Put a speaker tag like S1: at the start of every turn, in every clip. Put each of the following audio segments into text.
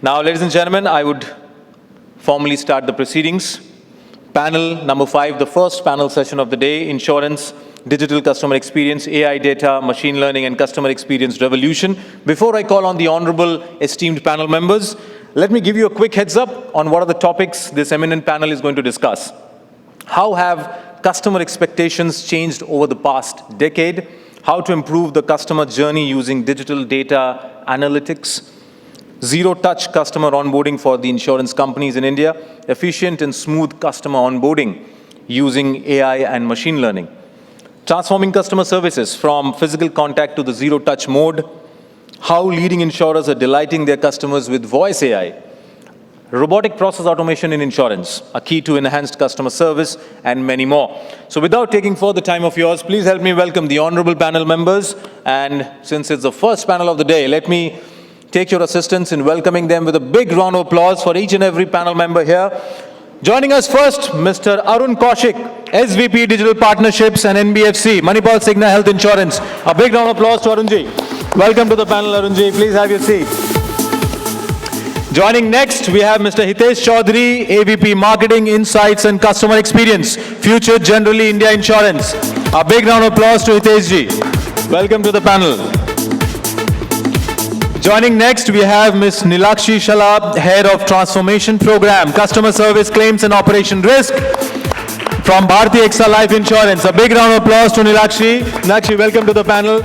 S1: Now, ladies and gentlemen, I would formally start the proceedings. Panel number 5, the first panel session of the day, Insurance, Digital Customer Experience, AI Data, Machine Learning and Customer Experience Revolution. Before I call on the honorable esteemed panel members, let me give you a quick heads up on what are the topics this eminent panel is going to discuss. How have customer expectations changed over the past decade? How to improve the customer journey using digital data analytics? Zero-touch customer onboarding for the insurance companies in India, efficient and smooth customer onboarding using AI and machine learning. Transforming customer services from physical contact to the zero-touch mode. How leading insurers are delighting their customers with voice AI. Robotic process automation in insurance, a key to enhanced customer service, and many more. So without taking further time of yours, please help me welcome the honorable panel members. And since it's the first panel of the day, let me take your assistance in welcoming them with a big round of applause for each and every panel member here. Joining us first, Mr. Arun Kaushik, SVP Digital Partnerships and NBFC, ManipalCigna Health Insurance. A big round of applause to Arunji. Welcome to the panel, Arunji. Please have your seat. Joining next, we have Mr. Hitesh Chaudhari, AVP Marketing, Insights and Customer Experience, Future Generali India Insurance. A big round of applause to Hitesh ji. Welcome to the panel. Joining next, we have Ms. Neelakshi Shalla, Head of Transformation Program, Customer Service, Claims and Operation Risk from Bharti Life Insurance. A big round of applause to Neelakshi. Neelakshi, welcome to the panel.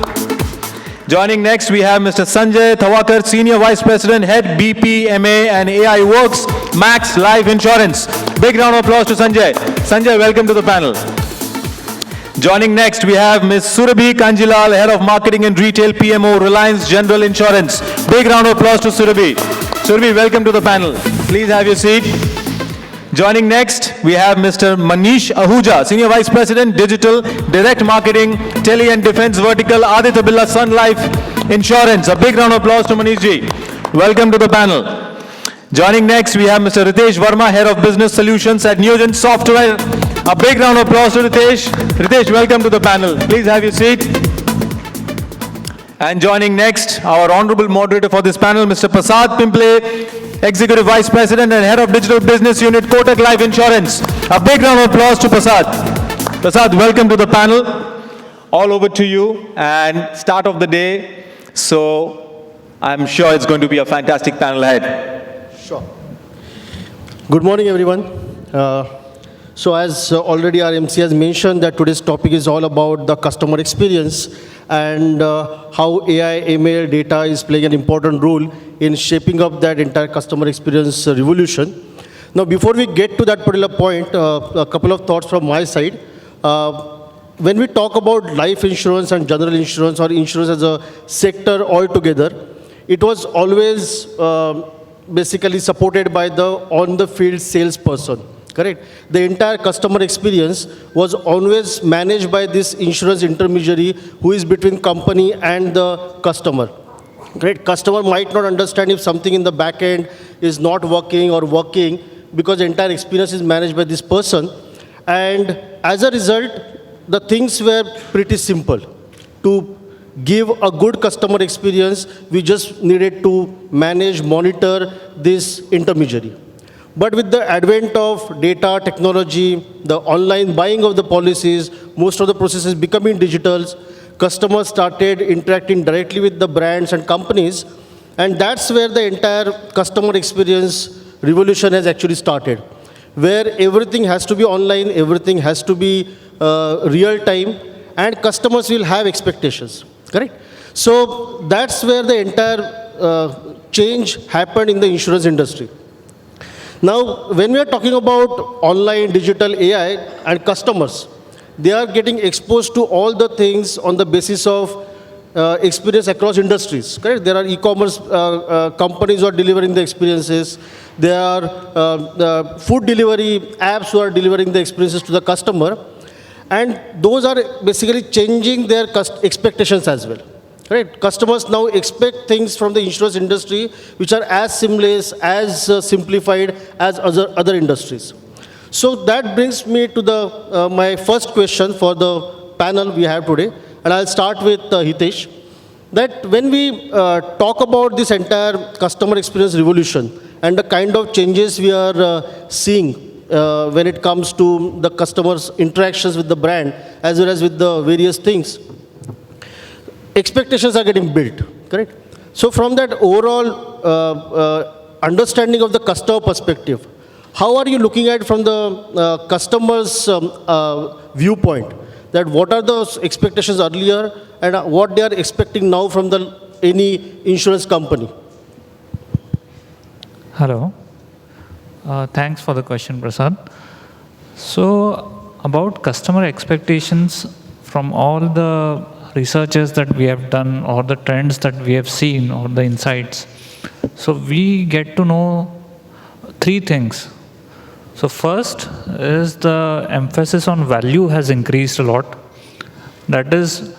S1: Joining next, we have Mr. Sanjay Thawakar, Senior Vice President, Head BPMA and AI Works, Max Life Insurance. Big round of applause to Sanjay. Sanjay, welcome to the panel. Joining next, we have Ms. Surabhi Kanjilal, Head of Marketing and Retail PMO, Reliance General Insurance. Big round of applause to Surabhi. Surabhi, welcome to the panel. Please have your seat. Joining next, we have Mr. Manish Ahuja, Senior Vice President, Digital, Direct Marketing, Tele and Defense Vertical, Aditya Birla Sun Life Insurance. A big round of applause to Manish ji. Welcome to the panel. Joining next, we have Mr. Hitesh Verma, Head of Business Solutions at Neogen Software. A big round of applause to Hitesh. Hitesh, welcome to the panel. Please have your seat. And joining next, our honorable moderator for this panel, Mr. Prasad Pimple, Executive Vice President and Head of Digital Business Unit, Kotak Life Insurance. A big round of applause to Prasad. Prasad, welcome to the panel. All over to you and start of the day. So I'm sure it's going to be a fantastic panel ahead.
S2: Sure. Good morning, everyone. So as already our MC has mentioned that today's topic is all about the customer experience and how AI, ML, data is playing an important role in shaping up that entire customer experience revolution. Now, before we get to that particular point, a couple of thoughts from my side. When we talk about life insurance and general insurance or insurance as a sector altogether, it was always basically supported by the on-the-field salesperson. Correct? The entire customer experience was always managed by this insurance intermediary who is between company and the customer. Correct? Customer might not understand if something in the back end is not working or working because the entire experience is managed by this person. And as a result, the things were pretty simple. To give a good customer experience, we just needed to manage, monitor this intermediary. But with the advent of data, technology, the online buying of the policies, most of the processes becoming digital, customers started interacting directly with the brands and companies, and that's where the entire customer experience revolution has actually started, where everything has to be online, everything has to be real time, and customers will have expectations, correct? So that's where the entire change happened in the insurance industry. Now, when we are talking about online, digital, AI and customers, they are getting exposed to all the things on the basis of experience across industries, correct? There are e-commerce companies who are delivering the experiences. There are food delivery apps who are delivering the experiences to the customer. And those are basically changing their expectations as well. Right? Customers now expect things from the insurance industry which are as seamless, as simplified as other industries. So that brings me to the my first question for the panel we have today. And I'll start with Hitesh. that when we talk about this entire customer experience revolution and the kind of changes we are seeing when it comes to the customers' interactions with the brand as well as with the various things, expectations are getting built, correct? So from that overall understanding of the customer perspective, how are you looking at from the customer's viewpoint, that what are those expectations earlier and what they are expecting now from any insurance company?
S3: Hello. Thanks for the question, Prasad. So about customer expectations, from all the researches that we have done or the trends that we have seen or the insights, so we get to know three things. So first is the emphasis on value has increased a lot. That is,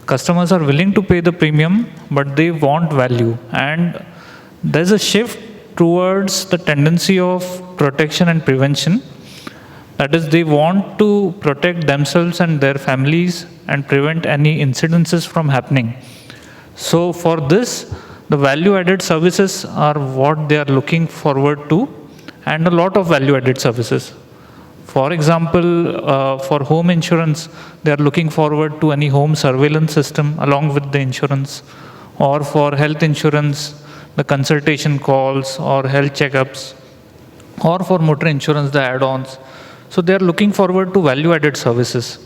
S3: customers are willing to pay the premium, but they want value. And there's a shift towards the tendency of protection and prevention. That is, they want to protect themselves and their families and prevent any incidences from happening. So for this, the value-added services are what they are looking forward to, and a lot of value-added services. For example, for home insurance, they are looking forward to any home surveillance system along with the insurance, or for health insurance, the consultation calls or health checkups, or for motor insurance, the add-ons. So they are looking forward to value-added services.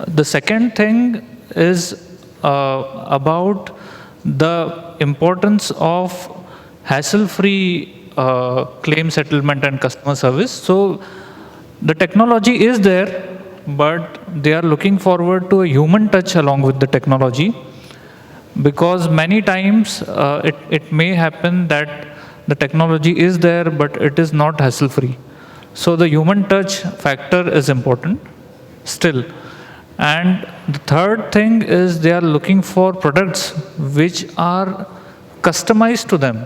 S3: The second thing is about the importance of hassle-free claim settlement and customer service. So the technology is there, but they are looking forward to a human touch along with the technology, because many times it may happen that the technology is there, but it is not hassle-free. So the human touch factor is important still. And the third thing is they are looking for products which are customized to them.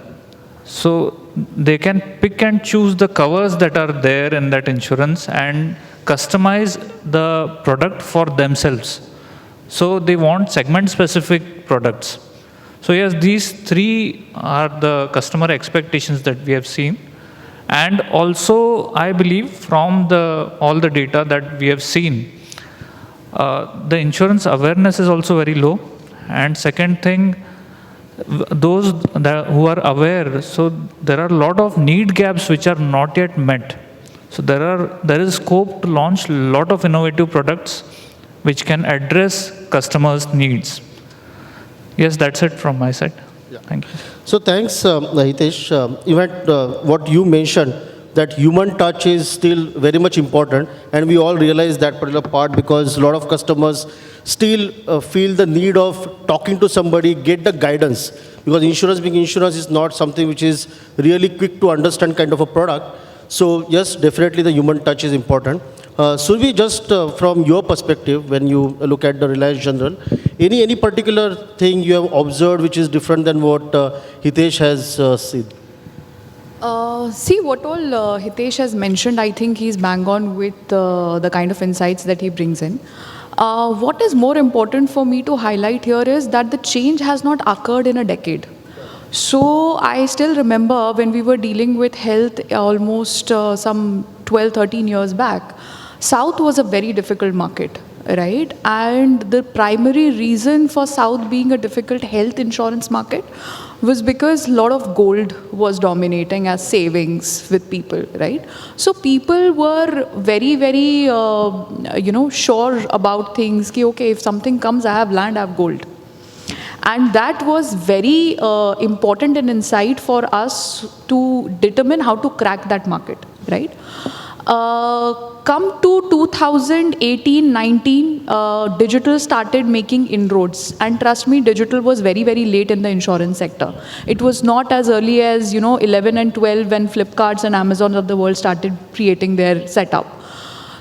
S3: So they can pick and choose the covers that are there in that insurance and customize the product for themselves. So they want segment-specific products. So yes, these three are the customer expectations that we have seen. And also, I believe from all the data that we have seen, the insurance awareness is also very low. And second thing, those who are aware, so there are a lot of need gaps which are not yet met. So there is scope to launch a lot of innovative products which can address customers' needs. Yes, that's it from my side.
S2: Yeah.
S3: Thank you.
S2: So thanks, Hitesh. Even what you mentioned, that human touch is still very much important, and we all realize that particular part because a lot of customers still feel the need of talking to somebody, get the guidance, because insurance being insurance is not something which is really quick to understand kind of a product. So yes, definitely the human touch is important. Surabhi, just from your perspective, when you look at the Reliance General, any particular thing you have observed which is different than what Hitesh has seen?
S4: See, what all Hitesh has mentioned, I think he's bang on with the kind of insights that he brings in. What is more important for me to highlight here is that the change has not occurred in a decade. So I still remember when we were dealing with health almost some 12, 13 years back, South was a very difficult market, right? And the primary reason for South being a difficult health insurance market was because a lot of gold was dominating as savings with people, right? So people were very, very, sure about things. Ki, okay, if something comes, I have land, I have gold. And that was very important and insight for us to determine how to crack that market, right? Come to 2018-19, digital started making inroads. And trust me, digital was very, very late in the insurance sector. It was not as early as, 11 and 12 when Flipkarts and Amazons of the world started creating their setup.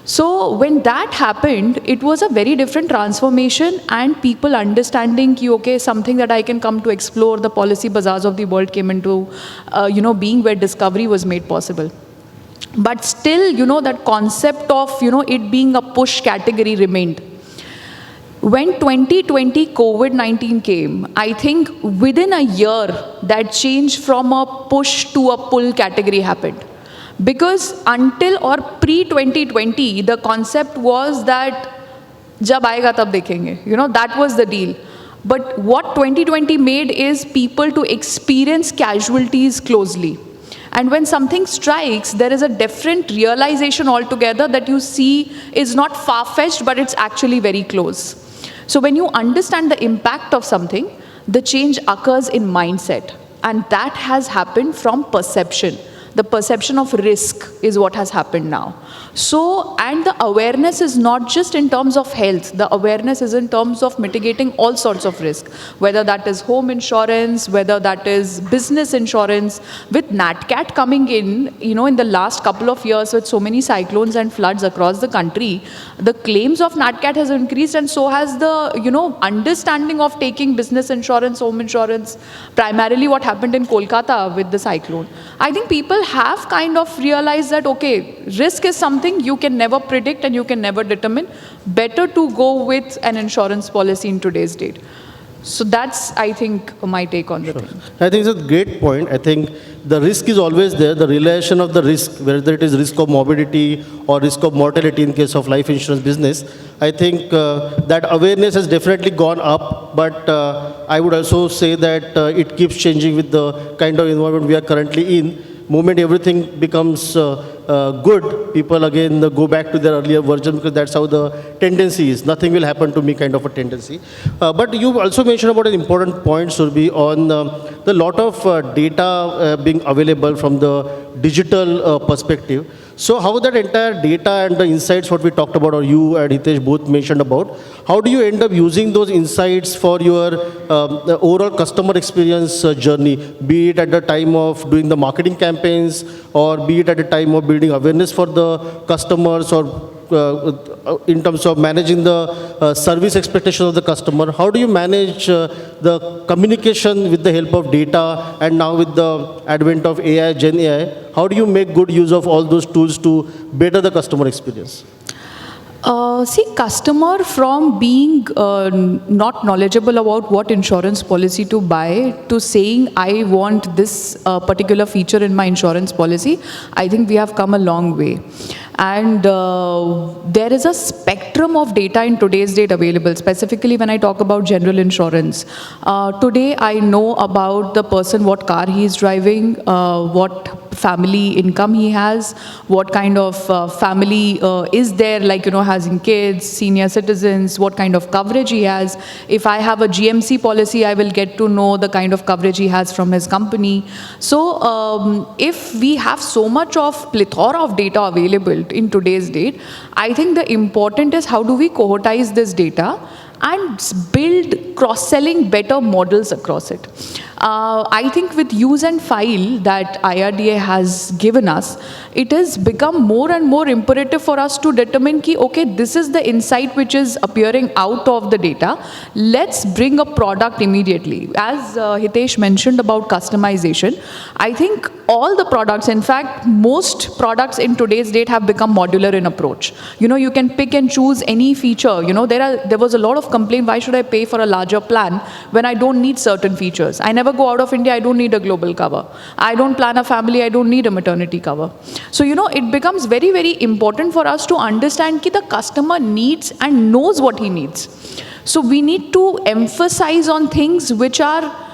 S4: So when that happened, it was a very different transformation and people understanding ki, okay, something that I can come to explore, the policy bazaars of the world came into, being where discovery was made possible. But still, that concept of, it being a push category remained. When 2020 COVID-19 came, I think within a year, that change from a push to a pull category happened. Because until or pre-2020, the concept was that jab aayega tab dekhenge. That was the deal. But what 2020 made is people to experience casualties closely. And when something strikes, there is a different realization altogether that you see is not far-fetched, but it's actually very close. So when you understand the impact of something, the change occurs in mindset. And that has happened from perception. The perception of risk is what has happened now. So, and the awareness is not just in terms of health, the awareness is in terms of mitigating all sorts of risk, whether that is home insurance, whether that is business insurance. With NatCat coming in the last couple of years with so many cyclones and floods across the country, the claims of NatCat has increased, and so has the, understanding of taking business insurance, home insurance, primarily what happened in Kolkata with the cyclone. I think people have kind of realized that, okay, risk is something you can never predict and you can never determine. Better to go with an insurance policy in today's date. So that's, I think, my take on the thing.
S2: I think it's a great point. I think the risk is always there. The relation of the risk, whether it is risk of morbidity or risk of mortality in case of life insurance business, I think that awareness has definitely gone up. But I would also say that it keeps changing with the kind of environment we are currently in. Moment everything becomes good, people again go back to their earlier version, because that's how the tendency is. Nothing will happen to me kind of a tendency. But you also mentioned about an important point, Surabhi, on the lot of data being available from the digital perspective. So how that entire data and the insights what we talked about, or you and Hitesh both mentioned about, how do you end up using those insights for your the overall customer experience journey, be it at the time of doing the marketing campaigns, or be it at the time of building awareness for the customers, or in terms of managing the service expectations of the customer? How do you manage the communication with the help of data, and now with the advent of AI, Gen AI, how do you make good use of all those tools to better the customer experience?
S4: See, customer from being not knowledgeable about what insurance policy to buy to saying, I want this particular feature in my insurance policy, I think we have come a long way. And there is a spectrum of data in today's date available, specifically when I talk about general insurance. Today, I know about the person, what car he is driving, what family income he has, what kind of family is there, like, having kids, senior citizens, what kind of coverage he has. If I have a GMC policy, I will get to know the kind of coverage he has from his company. So if we have so much of plethora of data available in today's date, I think the important is how do we cohortize this data and build cross-selling better models across it. I think with use and file that IRDA has given us, it has become more and more imperative for us to determine ki, okay, this is the insight which is appearing out of the data. Let's bring a product immediately. As Hitesh mentioned about customization, I think all the products, in fact, most products in today's date have become modular in approach. You can pick and choose any feature. There was a lot of complaint, why should I pay for a larger plan when I don't need certain features? I never go out of India, I don't need a global cover. I don't plan a family, I don't need a maternity cover. So, it becomes very, very important for us to understand that the customer needs and knows what he needs. So, we need to emphasize on things which are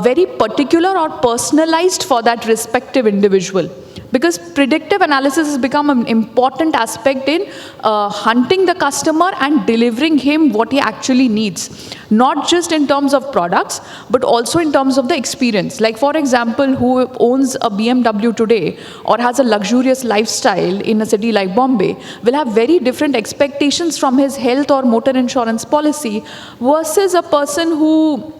S4: very particular or personalized for that respective individual. Because predictive analysis has become an important aspect in hunting the customer and delivering him what he actually needs. Not just in terms of products, but also in terms of the experience. Like, for example, who owns a BMW today or has a luxurious lifestyle in a city like Bombay will have very different expectations from his health or motor insurance policy versus a person who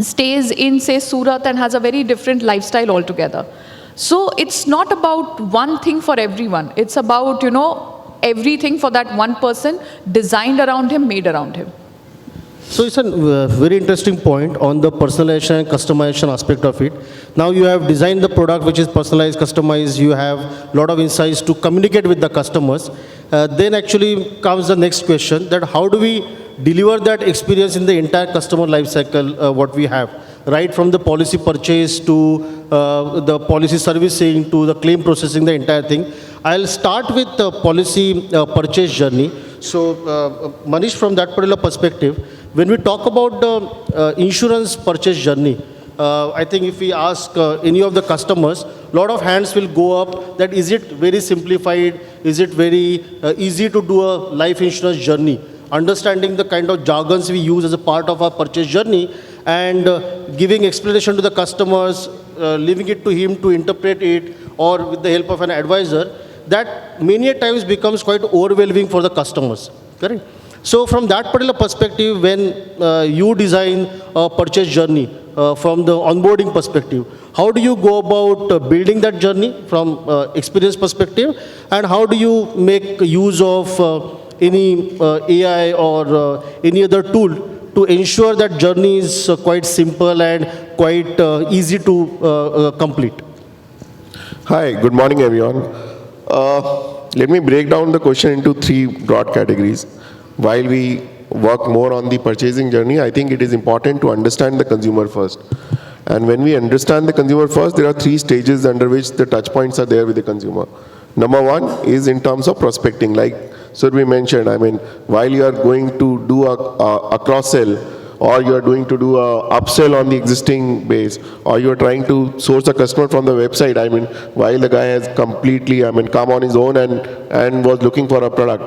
S4: stays in, say, Surat and has a very different lifestyle altogether. So it's not about one thing for everyone. It's about, everything for that one person, designed around him, made around him.
S2: So it's a very interesting point on the personalization and customization aspect of it. Now you have designed the product which is personalized, customized, you have a lot of insights to communicate with the customers. Then actually comes the next question, that how do we deliver that experience in the entire customer life cycle what we have, right from the policy purchase to the policy servicing to the claim processing, the entire thing. I'll start with the policy purchase journey. So, Manish, from that particular perspective, when we talk about the insurance purchase journey, I think if we ask any of the customers, a lot of hands will go up that is it very simplified, is it very easy to do a life insurance journey, understanding the kind of jargons we use as a part of our purchase journey and giving explanation to the customers, leaving it to him to interpret it or with the help of an advisor, that many a times becomes quite overwhelming for the customers, correct? So from that particular perspective, when you design a purchase journey from the onboarding perspective, how do you go about building that journey from experience perspective, and how do you make use of any AI or any other tool to ensure that journey is quite simple and quite easy to complete?
S5: Hi, good morning everyone. Let me break down the question into three broad categories. While we work more on the purchasing journey, I think it is important to understand the consumer first. And when we understand the consumer first, there are three stages under which the touch points are there with the consumer. Number one is in terms of prospecting, like Surabhi mentioned. I mean, while you are going to do a cross-sell, or you are going to do a upsell on the existing base, or you are trying to source a customer from the website, I mean, while the guy has completely, come on his own and was looking for a product.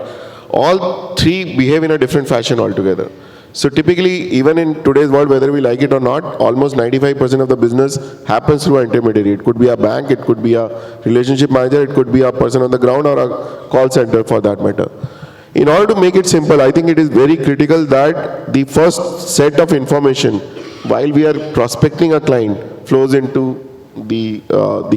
S5: All three behave in a different fashion altogether. So typically, even in today's world, whether we like it or not, almost 95% of the business happens through an intermediary. It could be a bank, it could be a relationship manager, it could be a person on the ground or a call center for that matter. In order to make it simple, I think it is very critical that the first set of information, while we are prospecting a client, flows into the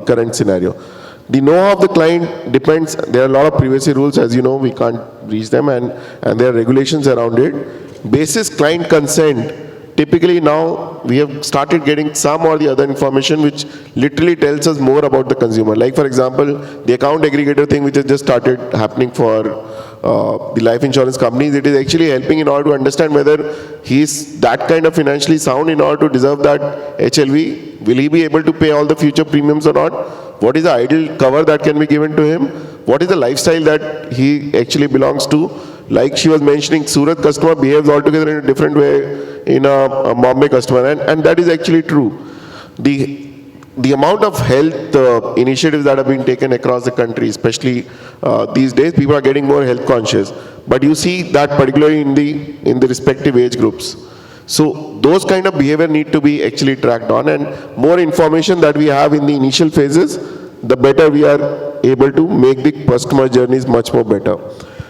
S5: current scenario. The know-how of the client depends. There are a lot of privacy rules, as you know, we can't reach them, and there are regulations around it. Basis client consent, typically now we have started getting some or the other information which literally tells us more about the consumer. Like for example, the account aggregator thing which has just started happening for the life insurance companies, it is actually helping in order to understand whether he is that kind of financially sound in order to deserve that HLV. Will he be able to pay all the future premiums or not? What is the ideal cover that can be given to him? What is the lifestyle that he actually belongs to? Like she was mentioning, Surat customer behaves altogether in a different way in a Mumbai customer, and that is actually true. The amount of health initiatives that have been taken across the country, especially these days, people are getting more health conscious. But you see that particularly in the respective age groups. So those kind of behavior need to be actually tracked on, and more information that we have in the initial phases, the better we are able to make the customer journeys much more better.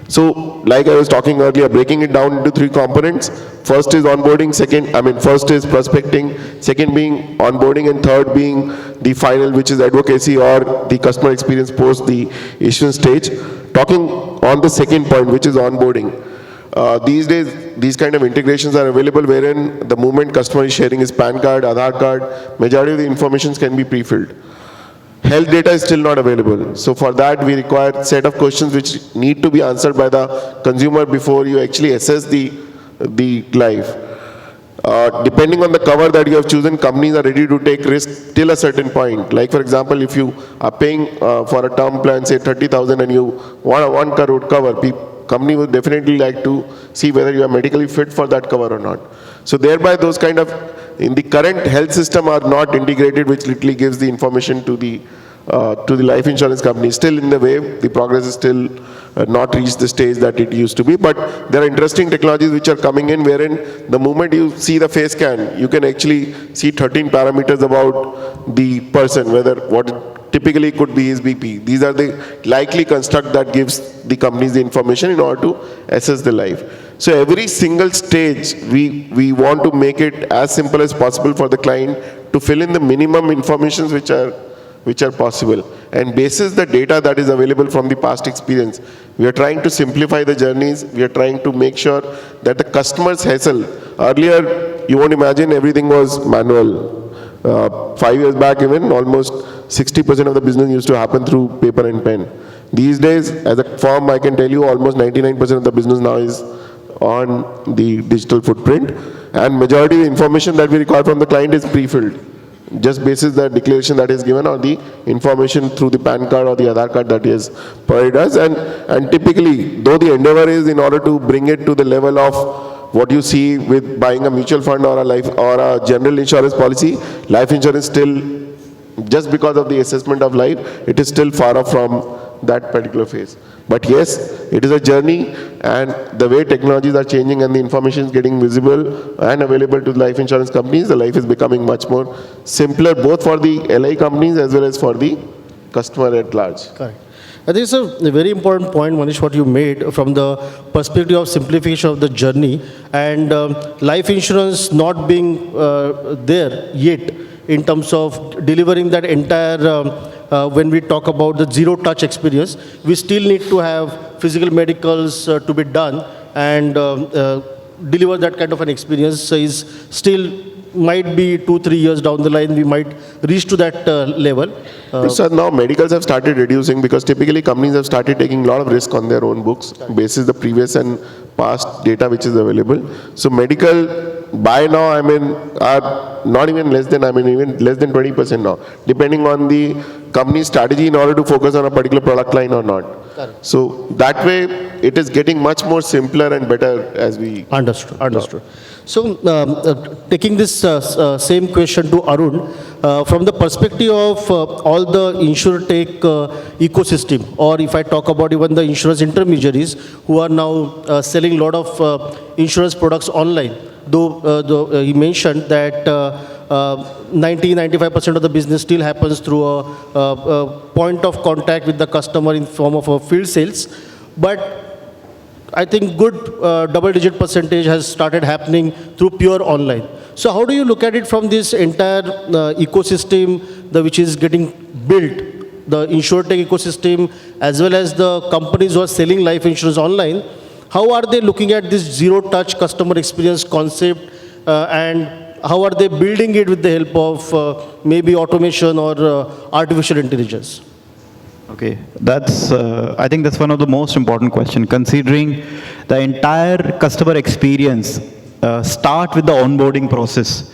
S5: So, like I was talking earlier, breaking it down into three components. First is onboarding, first is prospecting, second being onboarding, and third being the final, which is advocacy or the customer experience post the issuance stage. Talking on the second point, which is onboarding. These days, these kind of integrations are available wherein the moment customer is sharing his PAN card, Aadhaar card, majority of the information can be pre-filled. Health data is still not available. So for that, we require a set of questions which need to be answered by the consumer before you actually assess the life. Depending on the cover that you have chosen, companies are ready to take risk till a certain point. Like for example, if you are paying for a term plan, say 30,000, and you want a 1 crore cover, company will definitely like to see whether you are medically fit for that cover or not. So thereby those kind of, in the current health system, are not integrated, which literally gives the information to the life insurance company. Still in the way, the progress is still not reached the stage that it used to be. But there are interesting technologies which are coming in, wherein the moment you see the face scan, you can actually see 13 parameters about the person, whether what typically could be his BP. These are the likely construct that gives the companies the information in order to assess the life. So every single stage, we want to make it as simple as possible for the client to fill in the minimum informations which are possible. And basis the data that is available from the past experience, we are trying to simplify the journeys. We are trying to make sure that the customer's hassle. Earlier, you won't imagine, everything was manual. 5 years back even, almost 60% of the business used to happen through paper and pen. These days, as a firm, I can tell you almost 99% of the business now is on the digital footprint, and majority of the information that we require from the client is pre-filled, just basis the declaration that is given or the information through the PAN card or the Aadhaar card that is provided us. And typically, though the endeavor is in order to bring it to the level of what you see with buying a mutual fund or a life or a general insurance policy, life insurance still, just because of the assessment of life, it is still far off from that particular phase. But yes, it is a journey, and the way technologies are changing and the information is getting visible and available to the life insurance companies, the life is becoming much more simpler, both for the LI companies as well as for the customer at large.
S2: Correct. I think it's a very important point, Manish, what you made from the perspective of simplification of the journey, and life insurance not being there yet in terms of delivering that entire when we talk about the zero-touch experience, we still need to have physical medicals to be done, and deliver that kind of an experience is still might be 2-3 years down the line, we might reach to that level.
S5: So now medicals have started reducing because typically companies have started taking a lot of risk on their own books, basis the previous and past data which is available. So medical by now, I mean, are not even less than, even less than 20% now, depending on the company's strategy in order to focus on a particular product line or not.
S2: Correct.
S5: So that way, it is getting much more simpler and better as we...
S2: Understood. So, taking this same question to Arun, from the perspective of all the insurtech ecosystem, or if I talk about even the insurance intermediaries who are now selling a lot of insurance products online, though he mentioned that 90-95% of the business still happens through a point of contact with the customer in form of a field sales, but I think good double-digit percentage has started happening through pure online. So how do you look at it from this entire ecosystem which is getting built, the insurtech ecosystem, as well as the companies who are selling life insurance online? How are they looking at this zero-touch customer experience concept, and how are they building it with the help of maybe automation or artificial intelligence?
S6: Okay, that's, I think that's one of the most important questions, considering the entire customer experience start with the onboarding process.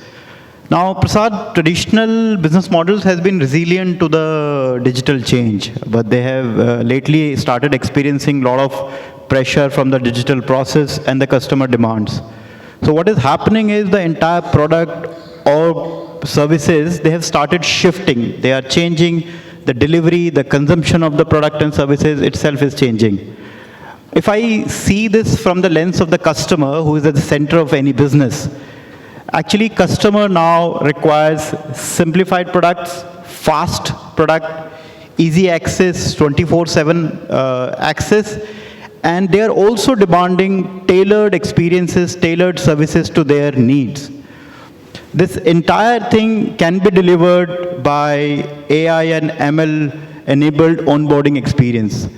S6: Now, Prasad, traditional business models has been resilient to the digital change, but they have lately started experiencing a lot of pressure from the digital process and the customer demands. So what is happening is the entire product or services, they have started shifting. They are changing. The delivery, the consumption of the product and services itself is changing. If I see this from the lens of the customer, who is at the center of any business, actually customer now requires simplified products, fast product, easy access, 24/7 access, and they are also demanding tailored experiences, tailored services to their needs. This entire thing can be delivered by AI and ML enabled onboarding experience.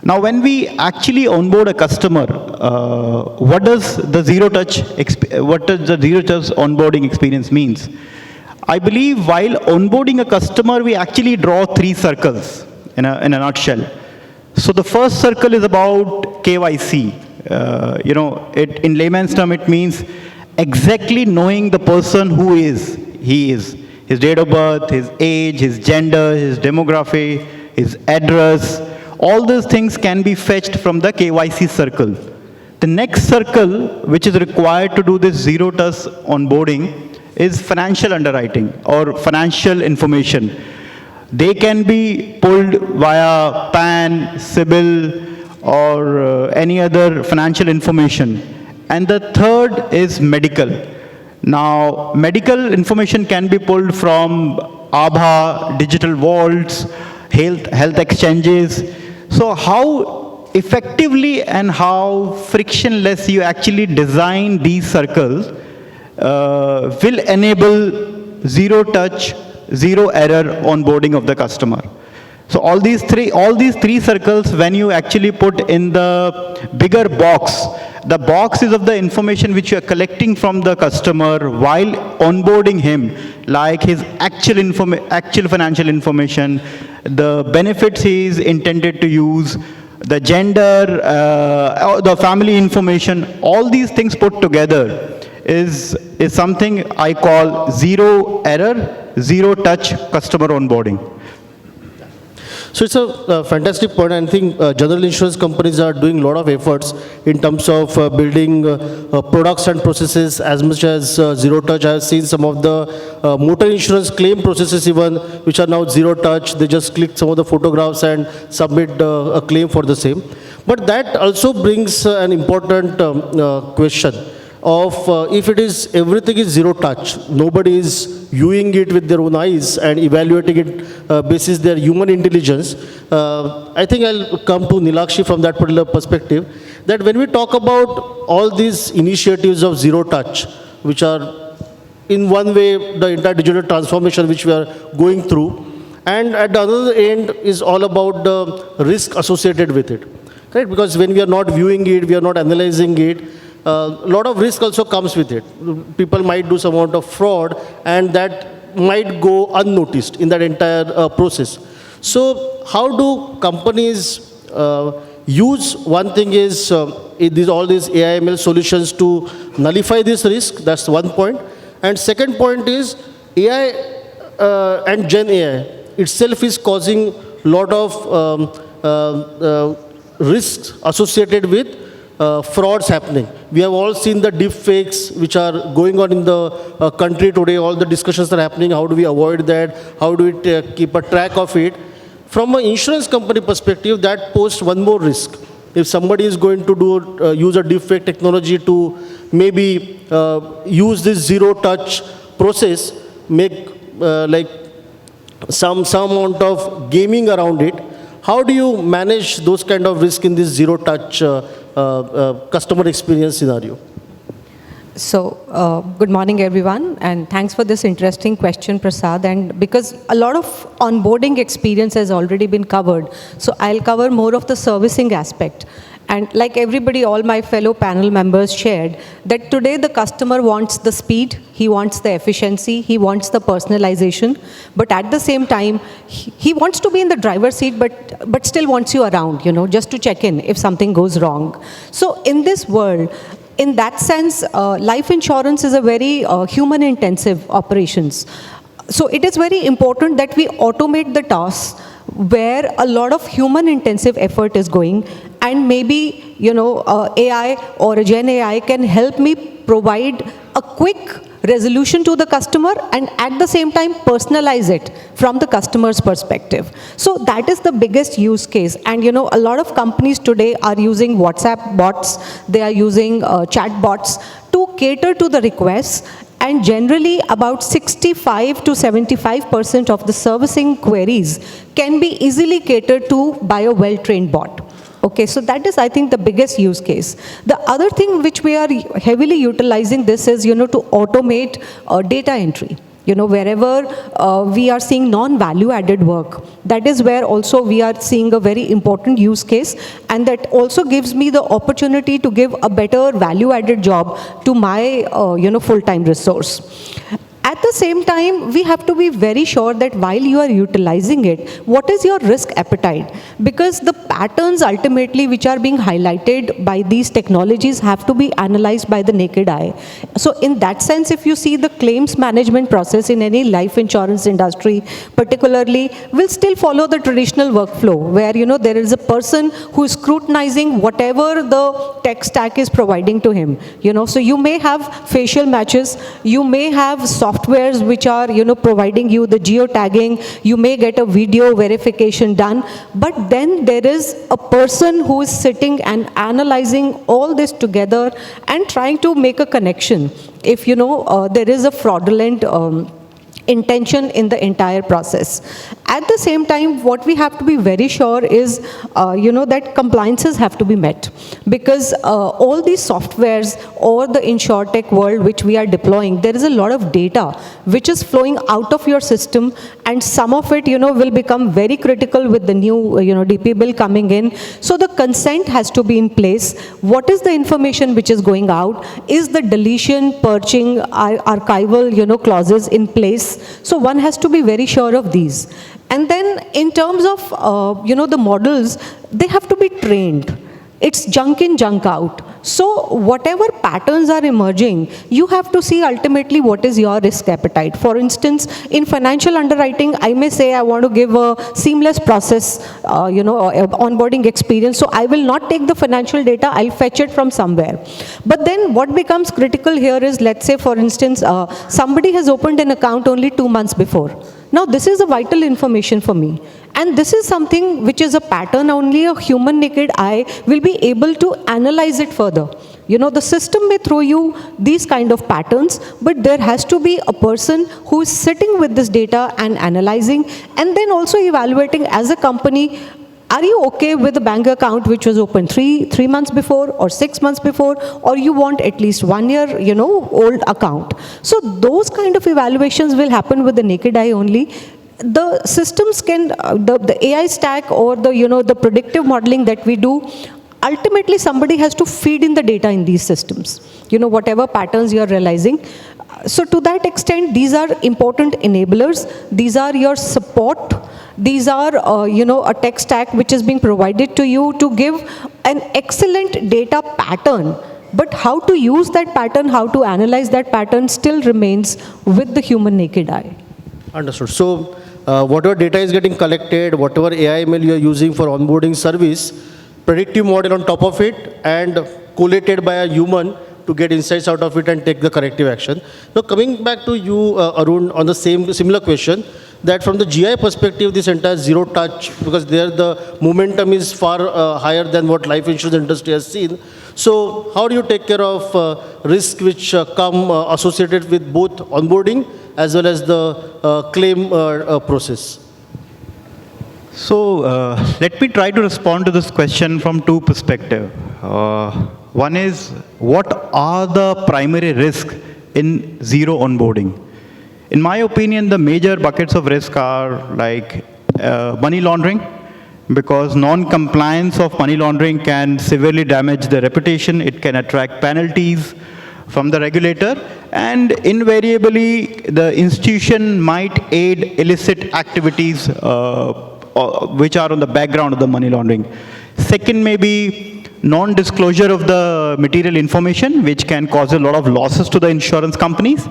S6: Now, when we actually onboard a customer, what does the zero touch onboarding experience means? I believe while onboarding a customer, we actually draw 3 circles in a nutshell. So the first circle is about KYC. In layman's term, it means exactly knowing the person who he is, his date of birth, his age, his gender, his demography, his address, all those things can be fetched from the KYC circle. The next circle, which is required to do this zero-touch onboarding, is financial underwriting or financial information. They can be pulled via PAN, CIBIL, or any other financial information. And the third is medical. Now, medical information can be pulled from Aadhaar, digital vaults, health exchanges. So how effectively and how frictionless you actually design these circles will enable zero touch, zero error onboarding of the customer. So all these three circles, when you actually put in the bigger box, the box is of the information which you are collecting from the customer while onboarding him, like his actual financial information, the benefits he is intended to use, the gender, the family information, all these things put together is something I call zero error, zero touch customer onboarding.
S2: So it's a fantastic point. I think general insurance companies are doing a lot of efforts in terms of building products and processes as much as zero touch. I have seen some of the motor insurance claim processes even, which are now zero touch. They just click some of the photographs and submit a claim for the same. But that also brings an important question of if it is, everything is zero touch, nobody is viewing it with their own eyes and evaluating it basis their human intelligence. I think I'll come to Neelakshi from that particular perspective, that when we talk about all these initiatives of zero touch, which are in one way the entire digital transformation which we are going through, and at the other end is all about the risk associated with it, right? Because when we are not viewing it, we are not analyzing it, a lot of risk also comes with it. People might do some amount of fraud, and that might go unnoticed in that entire process. So how do companies use, one thing is all these AI/ML solutions to nullify this risk? That's one point. And second point is AI and Gen AI itself is causing a lot of risks associated with frauds happening. We have all seen the deep fakes which are going on in the country today. All the discussions are happening. How do we avoid that? How do we keep a track of it? From an insurance company perspective, that poses one more risk. If somebody is going to use a deep fake technology to maybe use this zero touch process, make like some amount of gaming around it, how do you manage those kind of risk in this zero touch customer experience scenario?
S7: So, good morning, everyone, and thanks for this interesting question, Prasad. And because a lot of onboarding experience has already been covered, so I'll cover more of the servicing aspect. And like everybody, all my fellow panel members shared, that today the customer wants the speed, he wants the efficiency, he wants the personalization, but at the same time, he wants to be in the driver's seat, but still wants you around, just to check in if something goes wrong. So in this world, in that sense, life insurance is a very human-intensive operations. So it is very important that we automate the tasks where a lot of human-intensive effort is going, and maybe, AI or a Gen AI can help me provide a quick resolution to the customer and at the same time personalize it from the customer's perspective. So that is the biggest use case. And a lot of companies today are using WhatsApp bots, they are using chat bots to cater to the requests. And generally, about 65 to 75% of the servicing queries can be easily catered to by a well-trained bot. Okay, so that is, I think, the biggest use case. The other thing which we are heavily utilizing this is, to automate data entry. Wherever we are seeing non-value added work, that is where also we are seeing a very important use case, and that also gives me the opportunity to give a better value added job to my full-time resource. At the same time, we have to be very sure that while you are utilizing it, what is your risk appetite? Because the patterns ultimately which are being highlighted by these technologies have to be analyzed by the naked eye. So in that sense, if you see the claims management process in any life insurance industry, particularly, will still follow the traditional workflow where, there is a person who is scrutinizing whatever the tech stack is providing to him. So you may have facial matches, you may have softwares which are, providing you the geotagging, you may get a video verification done, but then there is a person who is sitting and analyzing all this together and trying to make a connection if, there is a fraudulent intention in the entire process. At the same time, what we have to be very sure is, that compliances have to be met, because all these softwares or the insurtech world which we are deploying, there is a lot of data which is flowing out of your system, and some of it, will become very critical with the new, DP bill coming in. So the consent has to be in place. What is the information which is going out? Is the deletion, purging, archival, clauses in place? So one has to be very sure of these. And then in terms of, the models, they have to be trained. It's junk in, junk out. So whatever patterns are emerging, you have to see ultimately what is your risk appetite. For instance, in financial underwriting, I may say I want to give a seamless process, onboarding experience. So I will not take the financial data, I'll fetch it from somewhere. But then what becomes critical here is, let's say for instance, somebody has opened an account only 2 months before. Now this is a vital information for me. And this is something which is a pattern only a human naked eye will be able to analyze it further. The system may throw you these kind of patterns, but there has to be a person who is sitting with this data and analyzing, and then also evaluating as a company, are you okay with a bank account which was opened three months before or 6 months before, or you want at least 1 year, old account. So those kind of evaluations will happen with the naked eye only. The systems can, the AI stack or the predictive modeling that we do, ultimately somebody has to feed in the data in these systems, whatever patterns you're realizing. So to that extent, these are important enablers. These are your support. These are, a tech stack which is being provided to you to give an excellent data pattern. But how to use that pattern, how to analyze that pattern still remains with the human naked eye.
S2: Understood. So whatever data is getting collected, whatever AI ML you are using for onboarding service, predictive model on top of it and collated by a human to get insights out of it and take the corrective action. Now coming back to you, Arun, on the similar question, that from the GI perspective, this entire zero touch, because there the momentum is far higher than what life insurance industry has seen. So how do you take care of risk which come associated with both onboarding as well as the claim process?
S6: So let me try to respond to this question from two perspectives. One is, what are the primary risks in zero onboarding? In my opinion, the major buckets of risk are like money laundering, because non-compliance of money laundering can severely damage the reputation. It can attract penalties from the regulator, and invariably the institution might aid illicit activities which are on the background of the money laundering. Second may be non-disclosure of the material information, which can cause a lot of losses to the insurance companies.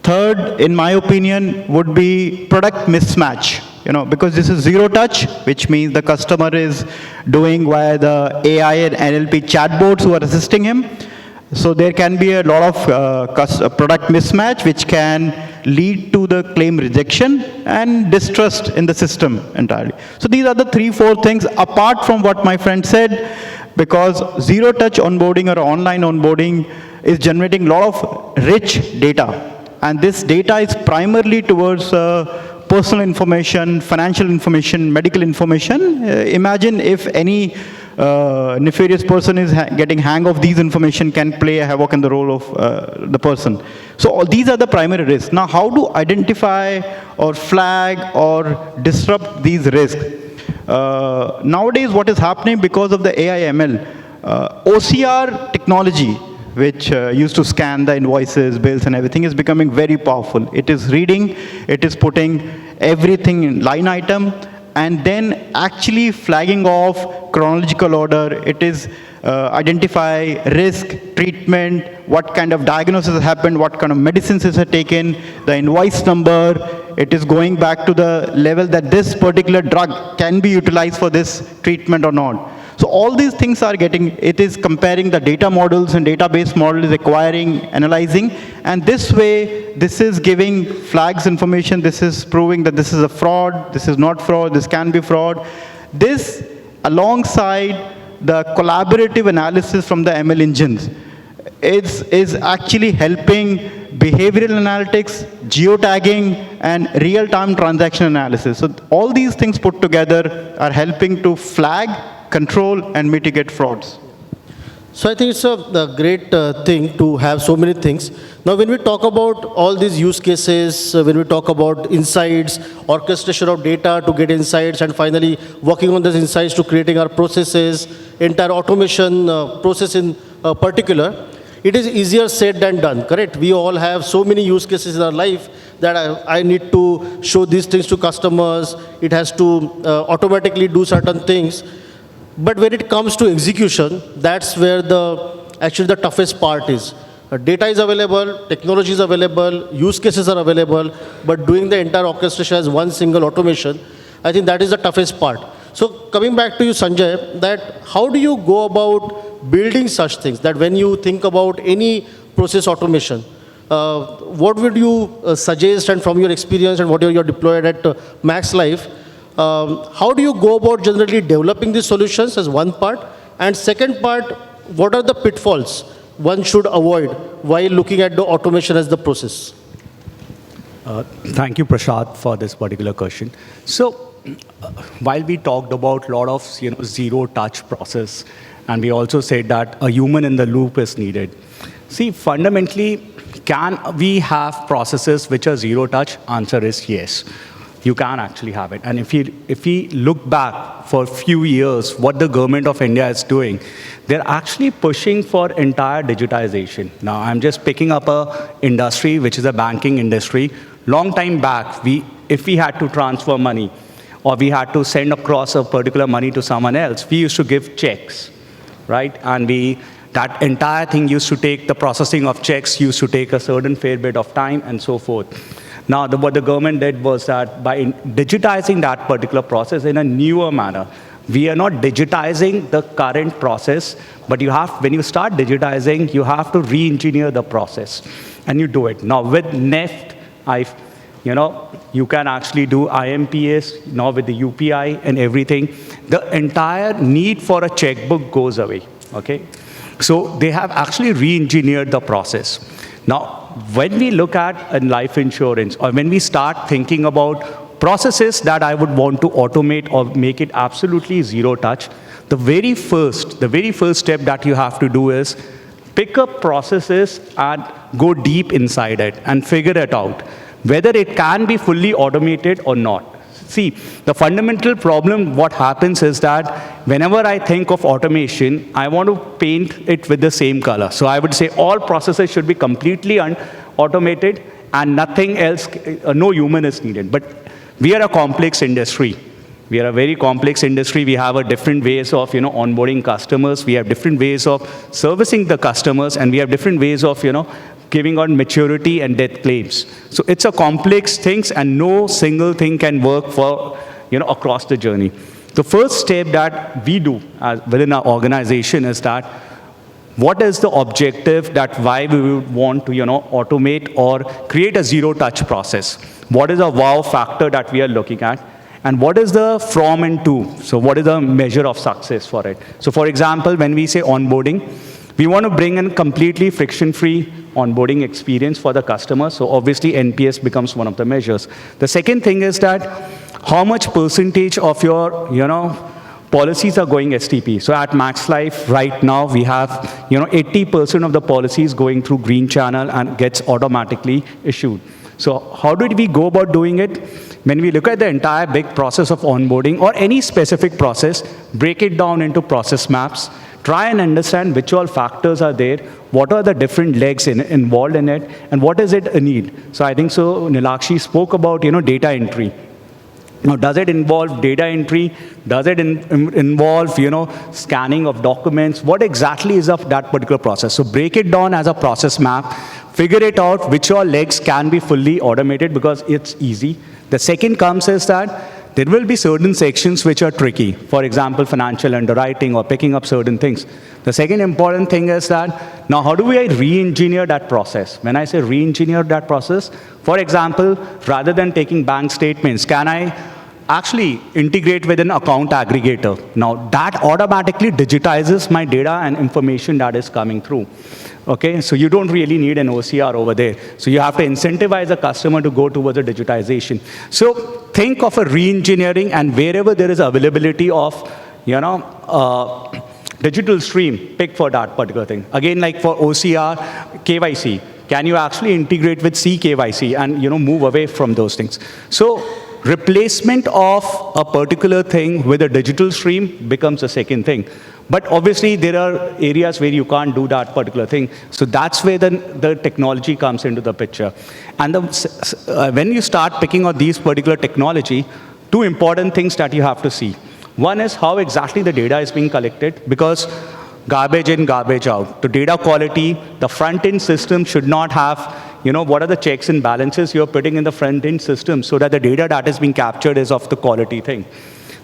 S6: Third, in my opinion, would be product mismatch. Because this is zero touch, which means the customer is doing via the AI and NLP chatbots who are assisting him. So there can be a lot of product mismatch, which can lead to the claim rejection and distrust in the system entirely. So these are the 3-4 things apart from what my friend said, because zero touch onboarding or online onboarding is generating a lot of rich data. And this data is primarily towards personal information, financial information, medical information. Imagine if any nefarious person is getting hang of these information, can play a havoc in the role of the person. So all these are the primary risks. Now, how to identify or flag or disrupt these risks? Nowadays, what is happening because of the AI ML, OCR technology, which used to scan the invoices, bills, and everything, is becoming very powerful. It is reading, it is putting everything in line item, and then actually flagging off chronological order. It is identify risk, treatment, what kind of diagnosis has happened, what kind of medicines is taken, the invoice number. It is going back to the level that this particular drug can be utilized for this treatment or not. So all these things are getting, it is comparing the data models and database models, acquiring, analyzing, and this way, this is giving flags information, this is proving that this is a fraud, this is not fraud, this can be fraud. This, alongside the collaborative analysis from the ML engines, is actually helping behavioral analytics, geotagging, and real-time transaction analysis. So all these things put together are helping to flag, control, and mitigate frauds.
S2: So I think it's a great thing to have so many things. Now when we talk about all these use cases, when we talk about insights, orchestration of data to get insights, and finally working on those insights to creating our processes, entire automation process in particular, it is easier said than done, correct? We all have so many use cases in our life that I need to show these things to customers. It has to automatically do certain things. But when it comes to execution, that's where actually the toughest part is. Data is available, technology is available, use cases are available, but doing the entire orchestration as one single automation, I think that is the toughest part. So coming back to you, Sanjay, that how do you go about building such things, that when you think about any process automation, what would you suggest, and from your experience and what you're deployed at Max Life, how do you go about generally developing these solutions as one part? And second part, what are the pitfalls one should avoid while looking at the automation as the process?
S6: Thank you, Prasad, for this particular question. So, while we talked about a lot of zero-touch process, and we also said that a human in the loop is needed. See, fundamentally, can we have processes which are zero-touch? Answer is yes. You can actually have it. And if we look back for a few years, what the government of India is doing, they're actually pushing for entire digitization. Now, I'm just picking up a industry, which is a banking industry. Long time back, if we had to transfer money, or we had to send across a particular money to someone else, we used to give checks, right? And that entire thing used to take, the processing of checks used to take a certain fair bit of time and so forth. Now, what the government did was that by digitizing that particular process in a newer manner, we are not digitizing the current process, but when you start digitizing, you have to re-engineer the process, and you do it. Now, with NEFT, you can actually do IMPS, now with the UPI and everything. The entire need for a checkbook goes away, okay? So they have actually re-engineered the process. Now, when we look at life insurance, or when we start thinking about processes that I would want to automate or make it absolutely zero touch, the very first step that you have to do is pick up processes and go deep inside it and figure it out, whether it can be fully automated or not. See, the fundamental problem, what happens is that whenever I think of automation, I want to paint it with the same color. So I would say all processes should be completely automated and nothing else, no human is needed. But we are a complex industry. We are a very complex industry. We have different ways of, onboarding customers. We have different ways of servicing the customers, and we have different ways of, giving on maturity and death claims. So it's a complex thing, and no single thing can work for, across the journey. The first step that we do within our organization is that what is the objective, that why we would want to, automate or create a zero-touch process? What is a wow factor that we are looking at? And what is the from and to? So what is the measure of success for it? So for example, when we say onboarding, we want to bring in completely friction-free onboarding experience for the customer. So obviously, NPS becomes one of the measures. The second thing is that how much percentage of your, policies are going STP. So at Max Life right now, we have, 80% of the policies going through green channel and gets automatically issued. So how did we go about doing it? When we look at the entire big process of onboarding or any specific process, break it down into process maps, try and understand which all factors are there, what are the different legs involved in it, and what is it a need. So I think Neelakshi spoke about, data entry. Now, does it involve data entry? Does it involve, scanning of documents? What exactly is of that particular process? So break it down as a process map, figure it out which all legs can be fully automated because it's easy. The second comes is that there will be certain sections which are tricky. For example, financial underwriting or picking up certain things. The second important thing is that, now how do we re-engineer that process? When I say re-engineer that process, for example, rather than taking bank statements, can I actually integrate with an account aggregator? Now that automatically digitizes my data and information that is coming through. Okay, so you don't really need an OCR over there. So you have to incentivize a customer to go towards a digitization. So think of a re-engineering, and wherever there is availability of, digital stream, pick for that particular thing. Again, like for OCR, KYC, can you actually integrate with CKYC and, move away from those things? So replacement of a particular thing with a digital stream becomes a second thing. But obviously, there are areas where you can't do that particular thing. So that's where the technology comes into the picture. And when you start picking on these particular technology, two important things that you have to see. One is how exactly the data is being collected, because garbage in, garbage out. The data quality, the front-end system should not have, what are the checks and balances you're putting in the front-end system so that the data that is being captured is of the quality thing.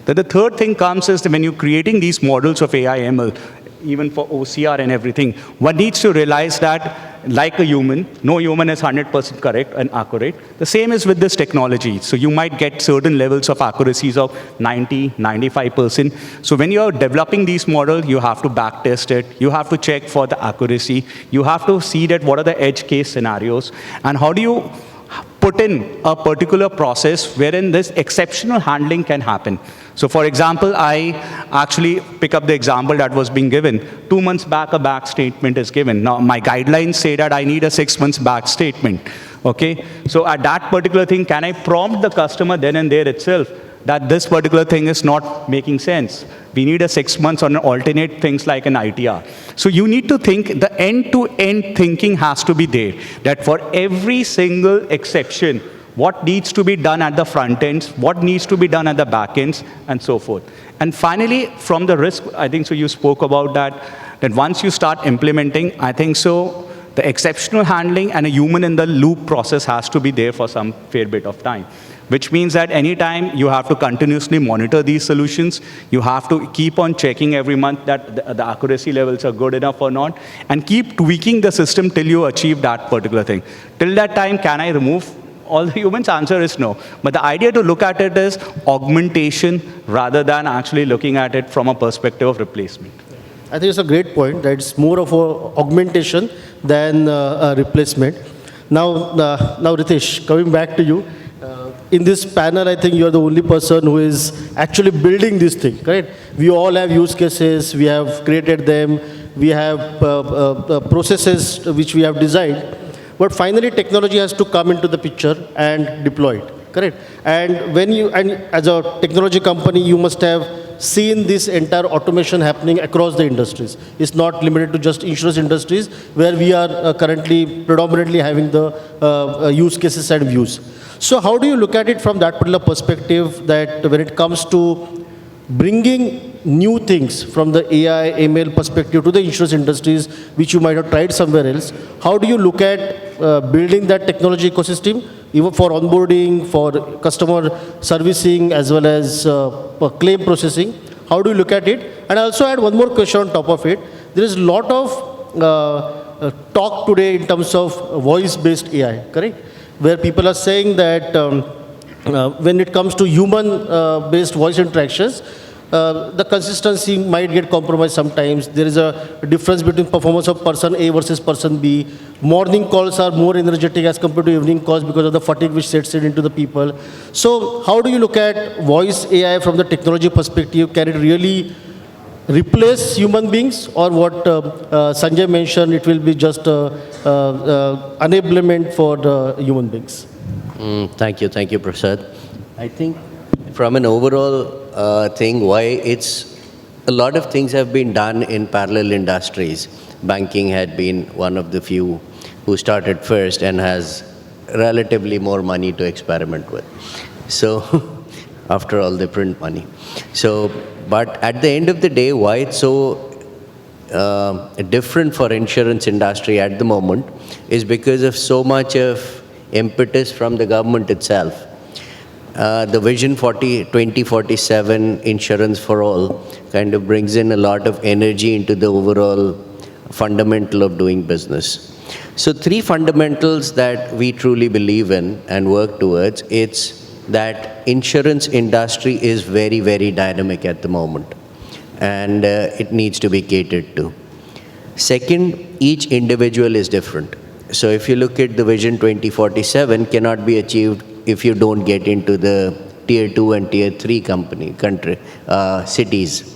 S6: Then the third thing comes is that when you're creating these models of AI ML, even for OCR and everything, one needs to realize that, like a human, no human is 100% correct and accurate. The same is with this technology. So you might get certain levels of accuracies of 90, 95%. So when you're developing these models, you have to backtest it. You have to check for the accuracy. You have to see that what are the edge case scenarios. And how do you put in a particular process wherein this exceptional handling can happen. So for example, I actually pick up the example that was being given. 2 months back, a back statement is given. Now, my guidelines say that I need a 6 months back statement. Okay? So at that particular thing, can I prompt the customer then and there itself that this particular thing is not making sense? We need a 6 months on alternate things like an ITR. So you need to think, the end-to-end thinking has to be there, that for every single exception, what needs to be done at the front ends, what needs to be done at the back ends, and so forth. And finally, from the risk, I think so you spoke about that once you start implementing, I think so the exceptional handling and a human in the loop process has to be there for some fair bit of time. Which means that anytime you have to continuously monitor these solutions, you have to keep on checking every month that the accuracy levels are good enough or not, and keep tweaking the system till you achieve that particular thing. Till that time, can I remove all the humans? Answer is no. But the idea to look at it is augmentation rather than actually looking at it from a perspective of replacement.
S2: I think it's a great point, that it's more of a augmentation than a replacement. Now, Hitesh, coming back to you. In this panel, I think you are the only person who is actually building this thing, correct? We all have use cases, we have created them, we have processes which we have designed, but finally technology has to come into the picture and deploy it, correct? And as a technology company, you must have seen this entire automation happening across the industries. It's not limited to just insurance industries, where we are currently predominantly having the use cases and views. So how do you look at it from that particular perspective, that when it comes to bringing new things from the AI, ML perspective to the insurance industries, which you might have tried somewhere else, how do you look at building that technology ecosystem, even for onboarding, for customer servicing, as well as claim processing? How do you look at it? And I also add one more question on top of it. There is a lot of talk today in terms of voice-based AI, correct? Where people are saying that when it comes to human-based voice interactions, the consistency might get compromised sometimes. There is a difference between performance of person A versus person B. Morning calls are more energetic as compared to evening calls because of the fatigue which sets in into the people. So how do you look at voice AI from the technology perspective? Can it really replace human beings, or what Sanjay mentioned, it will be just enablement for the human beings?
S8: Thank you, Prasad. I think from an overall thing, why it's a lot of things have been done in parallel industries. Banking had been one of the few who started first and has relatively more money to experiment with. So, after all, they print money. So, but at the end of the day, why it's so different for insurance industry at the moment is because of so much of impetus from the government itself. The Vision 2047 Insurance for All kind of brings in a lot of energy into the overall fundamental of doing business. So 3 fundamentals that we truly believe in and work towards, it's that insurance industry is very, very dynamic at the moment, and it needs to be catered to. Second, each individual is different. So if you look at the Vision 2047, cannot be achieved if you don't get into the tier 2 and tier 3 cities.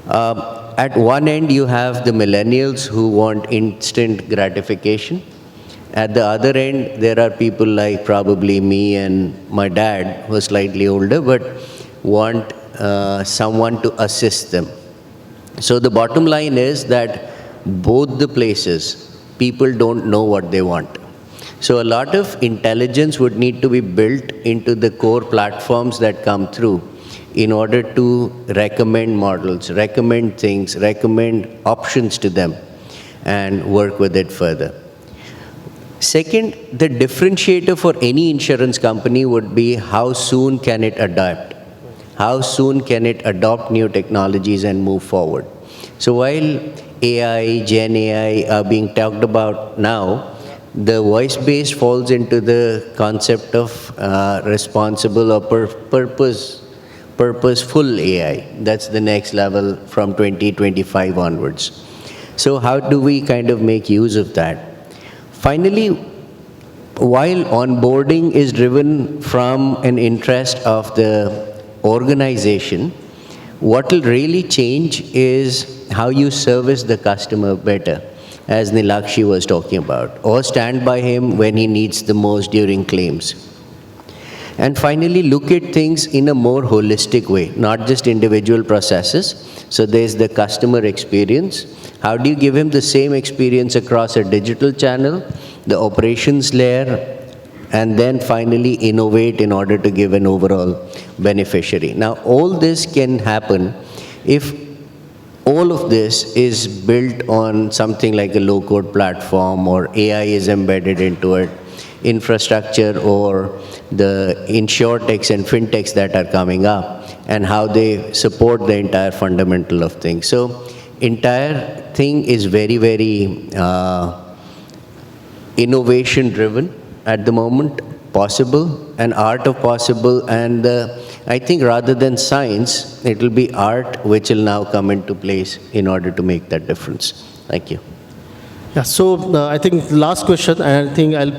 S8: At one end, you have the millennials who want instant gratification. At the other end, there are people like probably me and my dad, who are slightly older, but want someone to assist them. So the bottom line is that both the places, people don't know what they want. So a lot of intelligence would need to be built into the core platforms that come through in order to recommend models, recommend things, recommend options to them, and work with it further. Second, the differentiator for any insurance company would be how soon can it adapt? How soon can it adopt new technologies and move forward? So while AI, Gen AI are being talked about now, the voice-based falls into the concept of responsible or purposeful AI. That's the next level from 2025 onwards. So how do we kind of make use of that? Finally, while onboarding is driven from an interest of the organization, what will really change is how you service the customer better, as Neelakshi was talking about, or stand by him when he needs the most during claims. And finally, look at things in a more holistic way, not just individual processes. So there's the customer experience. How do you give him the same experience across a digital channel, the operations layer, and then finally innovate in order to give an overall beneficiary? Now, all this can happen if all of this is built on something like a low-code platform, or AI is embedded into it, infrastructure, or the insurtechs and fintechs that are coming up, and how they support the entire fundamental of things. So entire thing is very, very innovation-driven at the moment, possible, an art of possible, and I think rather than science, it will be art which will now come into place in order to make that difference. Thank you.
S2: Yeah, so I think last question, and I think I'll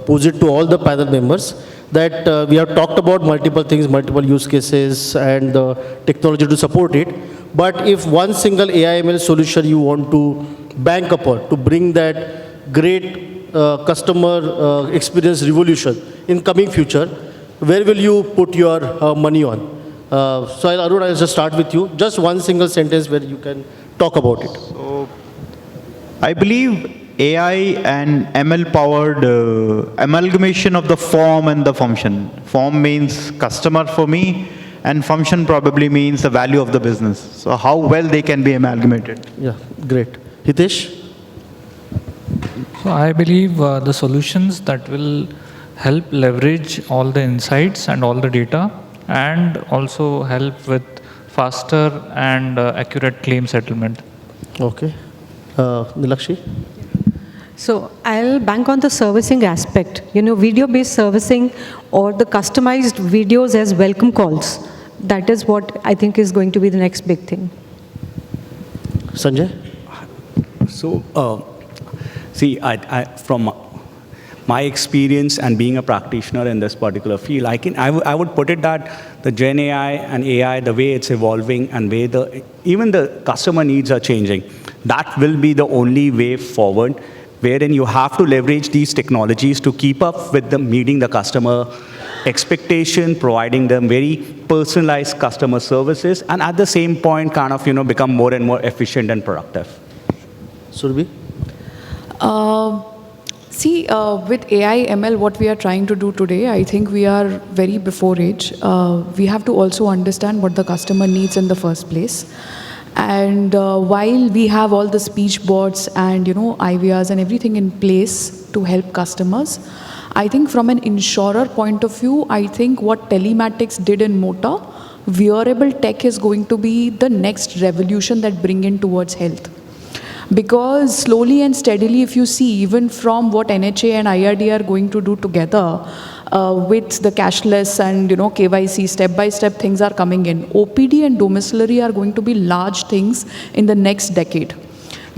S2: pose it to all the panel members, that we have talked about multiple things, multiple use cases, and technology to support it. But if one single AI/ML solution you want to bank upon to bring that great customer experience revolution in coming future, where will you put your money on? So Arun, I'll just start with you. Just one single sentence where you can talk about it.
S6: So I believe AI and ML-powered amalgamation of the form and the function. Form means customer for me, and function probably means the value of the business. So how well they can be amalgamated.
S2: Yeah, great. Hitesh?
S3: So I believe the solutions that will help leverage all the insights and all the data, and also help with faster and accurate claim settlement.
S2: Okay. Neelakshi?
S7: So I'll bank on the servicing aspect. Video-based servicing or the customized videos as welcome calls. That is what I think is going to be the next big thing.
S2: Sanjay?
S9: So, see, from my experience and being a practitioner in this particular field, I would put it that the Gen AI and AI, the way it's evolving and way even the customer needs are changing, that will be the only way forward, wherein you have to leverage these technologies to keep up with meeting the customer expectation, providing them very personalized customer services, and at the same point kind of become more and more efficient and productive.
S2: Surabhi?
S4: See, with AI, ML, what we are trying to do today, I think we are very before age. We have to also understand what the customer needs in the first place. And while we have all the speech bots and, IVRs and everything in place to help customers, I think from an insurer point of view, I think what telematics did in motor, wearable tech is going to be the next revolution that bring in towards health. Because slowly and steadily, if you see, even from what NHA and IRD are going to do together with the cashless and KYC, step-by-step things are coming in. OPD and domiciliary are going to be large things in the next decade.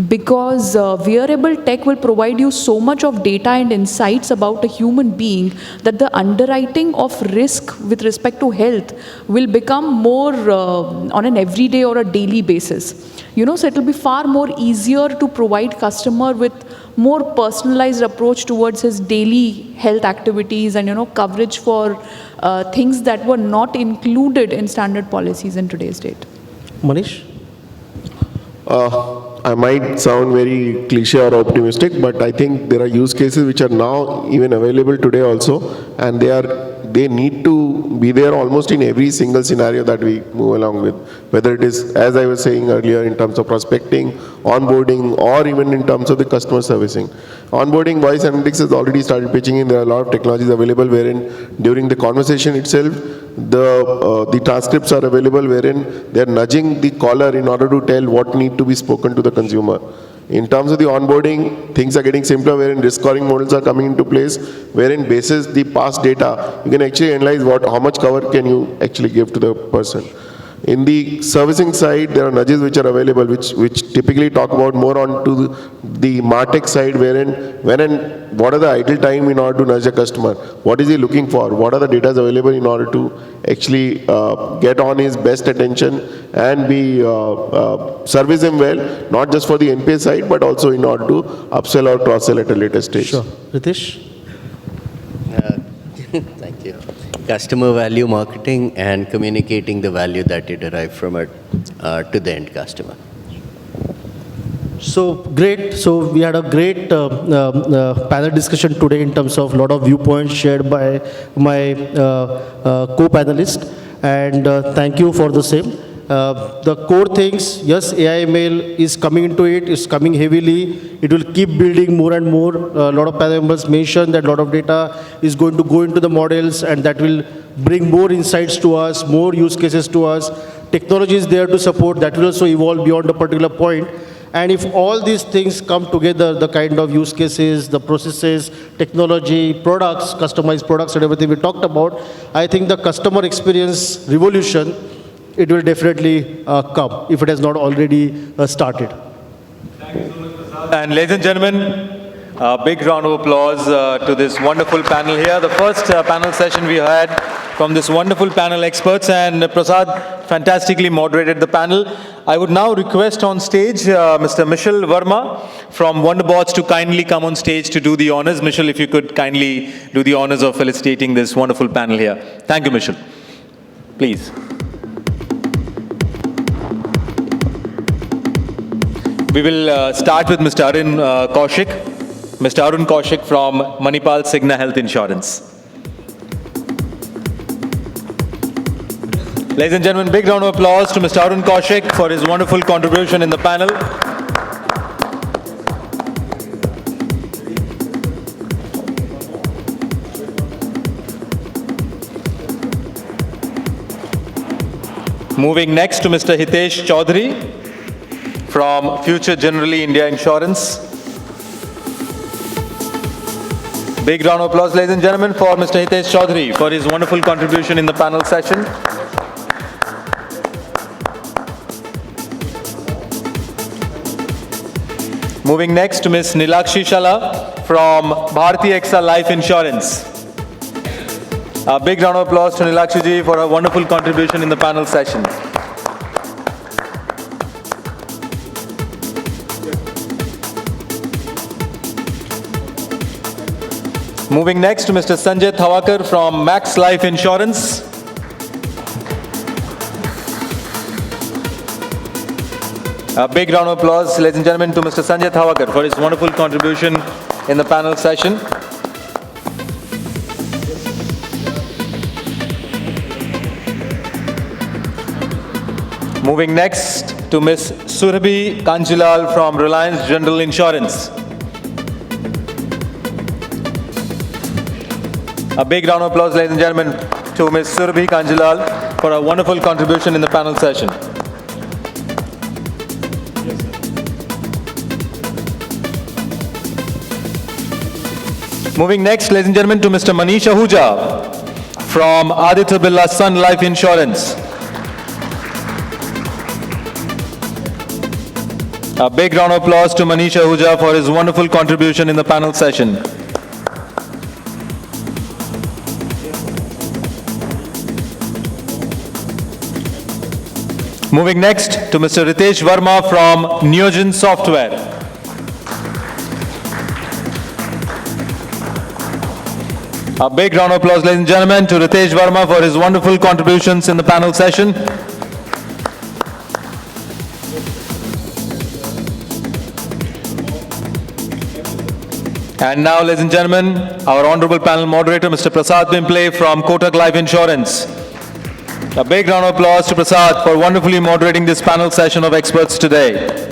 S4: Because wearable tech will provide you so much of data and insights about a human being that the underwriting of risk with respect to health will become more on an everyday or a daily basis. So it will be far more easier to provide customer with more personalized approach towards his daily health activities and coverage for things that were not included in standard policies in today's date.
S2: Manish?
S5: I might sound very cliche or optimistic, but I think there are use cases which are now even available today also, and they need to be there almost in every single scenario that we move along with, whether it is, as I was saying earlier, in terms of prospecting, onboarding, or even in terms of the customer servicing. Onboarding, voice analytics has already started pitching in. There are a lot of technologies available wherein during the conversation itself, the transcripts are available wherein they are nudging the caller in order to tell what need to be spoken to the consumer. In terms of the onboarding, things are getting simpler wherein risk scoring models are coming into place, wherein basis the past data, you can actually analyze how much cover can you actually give to the person. In the servicing side, there are nudges which are available, which typically talk about more on to the MarTech side, wherein when and what are the idle time in order to nudge a customer? What is he looking for? What are the data available in order to actually get on his best attention and be service him well, not just for the NPS side, but also in order to upsell or cross-sell at a later stage.
S2: Sure. Hitesh?
S8: Thank you. Customer value marketing and communicating the value that you derive from it to the end customer.
S2: So great. So we had a great panel discussion today in terms of a lot of viewpoints shared by my co-panelists, and thank you for the same. The core things, yes, AI ML is coming into it, is coming heavily. It will keep building more and more. A lot of panel members mentioned that a lot of data is going to go into the models, and that will bring more insights to us, more use cases to us. Technology is there to support. That will also evolve beyond a particular point. And if all these things come together, the kind of use cases, the processes, technology, products, customized products, and everything we talked about, I think the customer experience revolution, it will definitely come if it has not already started.
S1: Thank you so much, Prasad. And ladies and gentlemen, a big round of applause to this wonderful panel here. The first panel session we had from this wonderful panel experts, and Prasad fantastically moderated the panel. I would now request on stage Mr. Michel Verma from Wonderbots to kindly come on stage to do the honors. Michel, if you could kindly do the honors of felicitating this wonderful panel here. Thank you, Michel. Please. We will start with Mr. Arun Kaushik. Mr. Arun Kaushik from ManipalCigna Health Insurance. Ladies and gentlemen, big round of applause to Mr. Arun Kaushik for his wonderful contribution in the panel. Moving next to Mr. Hitesh Chaudhari from Generali India Insurance. Big round of applause, ladies and gentlemen, for Mr. Hitesh Chaudhari for his wonderful contribution in the panel session. Moving next to Ms. Neelakshi Shalla from Bharti Life Insurance. A big round of applause to Neelakshi ji for her wonderful contribution in the panel session. Moving next to Mr. Sanjay Thawakar from Max Life Insurance. A big round of applause, ladies and gentlemen, to Mr. Sanjay Thawakar for his wonderful contribution in the panel session. Moving next to Ms. Surabhi Kanjilal from Reliance General Insurance. A big round of applause, ladies and gentlemen, to Ms. Surabhi Kanjilal for a wonderful contribution in the panel session. Moving next, ladies and gentlemen, to Mr. Manish Ahuja from Aditya Birla Sun Life Insurance. A big round of applause to Manish Ahuja for his wonderful contribution in the panel session. Moving next to Mr. Hitesh Verma from Neogen Software. A big round of applause, ladies and gentlemen, to Hitesh Verma for his wonderful contributions in the panel session. And now, ladies and gentlemen, our honorable panel moderator, Mr. Prasad Pimple from Kotak Life Insurance. A big round of applause to Prasad for wonderfully moderating this panel session of experts today.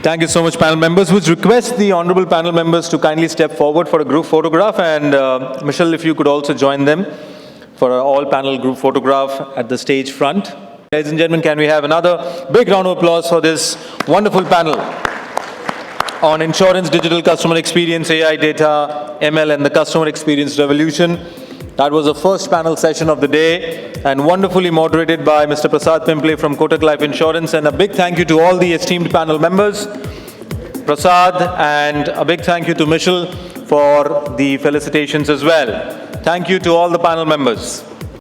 S1: Thank you so much, panel members. Would request the honorable panel members to kindly step forward for a group photograph, and Michelle, if you could also join them for an all-panel group photograph at the stage front. Ladies and gentlemen, can we have another big round of applause for this wonderful panel on insurance, digital customer experience, AI data, ML, and the customer experience revolution. That was the first panel session of the day and wonderfully moderated by Mr. Prasad Pimple from Kotak Life Insurance. And a big thank you to all the esteemed panel members, Prasad, and a big thank you to Michelle for the felicitations as well. Thank you to all the panel members.